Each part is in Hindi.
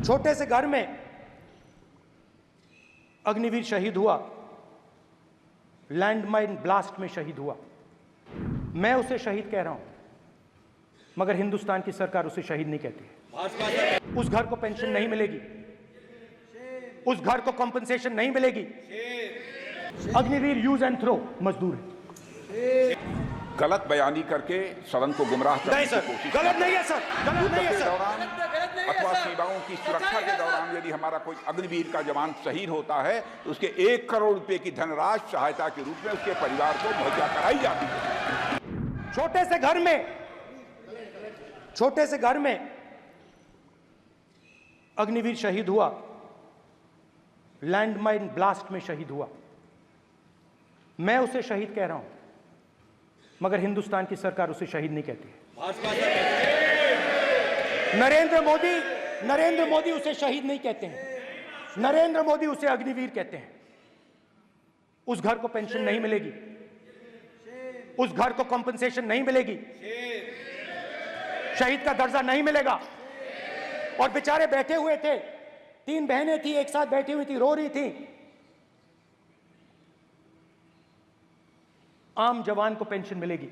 छोटे से घर में अग्निवीर शहीद हुआ, लैंडमाइन ब्लास्ट में शहीद हुआ। मैं उसे शहीद कह रहा हूं, मगर हिंदुस्तान की सरकार उसे शहीद नहीं कहती। उस घर को पेंशन नहीं मिलेगी, उस घर को कॉम्पेंसेशन नहीं मिलेगी। अग्निवीर यूज एंड थ्रो मजदूर है। गलत बयानी करके सदन को गुमराह करने की कोशिश गलत नहीं है सर, गलत नहीं है के सर। दौरान अथवा सीमाओं की सुरक्षा के दौरान यदि हमारा कोई अग्निवीर का जवान शहीद होता है तो उसके 1 करोड़ रुपए की धनराशि सहायता के रूप में उसके परिवार को मुहैया कराई जाती है। छोटे से घर में अग्निवीर शहीद हुआ, लैंडमाइन ब्लास्ट में शहीद हुआ। मैं उसे शहीद कह रहा हूं, मगर हिंदुस्तान की सरकार उसे शहीद नहीं कहती। नरेंद्र मोदी उसे शहीद नहीं कहते हैं। नरेंद्र मोदी उसे अग्निवीर कहते हैं। उस घर को पेंशन नहीं मिलेगी, उस घर को कॉम्पेंसेशन नहीं मिलेगी, शहीद का दर्जा नहीं मिलेगा। और बेचारे बैठे हुए थे, 3 बहनें थी, एक साथ बैठी हुई थी, रो रही थी। आम जवान को पेंशन मिलेगी,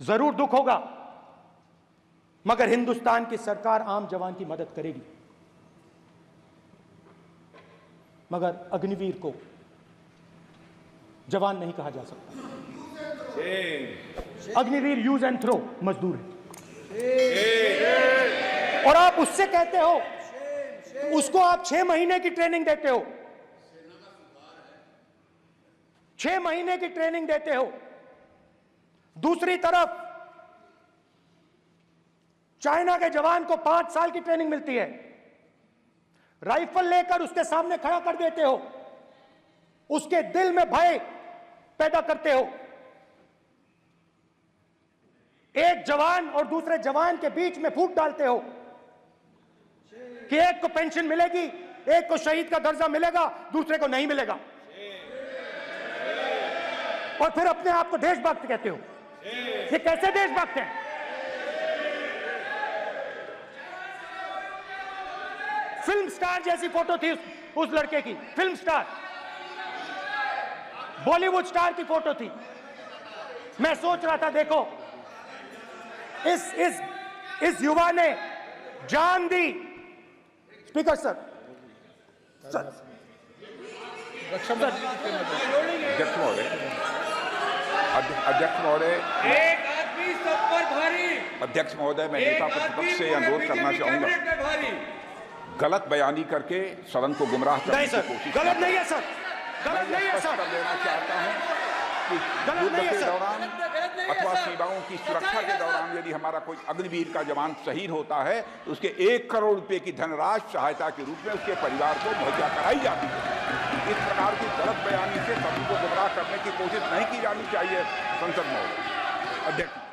जरूर दुख होगा, मगर हिंदुस्तान की सरकार आम जवान की मदद करेगी। मगर अग्निवीर को जवान नहीं कहा जा सकता। अग्निवीर यूज एंड थ्रो मजदूर है। और आप उससे कहते हो, उसको आप 6 महीने की ट्रेनिंग देते हो, 6 महीने की ट्रेनिंग देते हो। दूसरी तरफ चाइना के जवान को 5 साल की ट्रेनिंग मिलती है। राइफल लेकर उसके सामने खड़ा कर देते हो, उसके दिल में भय पैदा करते हो। एक जवान और दूसरे जवान के बीच में फूट डालते हो कि एक को पेंशन मिलेगी, एक को शहीद का दर्जा मिलेगा, दूसरे को नहीं मिलेगा। और फिर अपने आप को देशभक्त कहते हो। ये कैसे देशभक्त हैं? फिल्म स्टार जैसी फोटो थी उस लड़के की, फिल्म स्टार, बॉलीवुड स्टार की फोटो थी। मैं सोच रहा था, देखो इस युवा ने जान दी। स्पीकर सर, अध्यक्ष महोदय, एक आदमी सब पर भारी। अध्यक्ष महोदय, मैं नेता प्रतिपक्ष से अनुरोध करना चाहूंगा, गलत बयानी करके सदन को गुमराह करने की कोशिश गलत नहीं है सर, गलत नहीं है सर। लेना चाहता हूं कि युद्ध के दौरान अथवा सीमाओं की सुरक्षा के दौरान यदि हमारा कोई अग्निवीर का जवान शहीद होता है तो उसके 1 करोड़ रुपए की धनराशि सहायता के रूप में उसके परिवार को मुहैया कराई जाती है। इस प्रकार की गलत बयानी से सभी को गुमराह करने की कोशिश नहीं की जानी चाहिए। संसद महोदय, अध्यक्ष।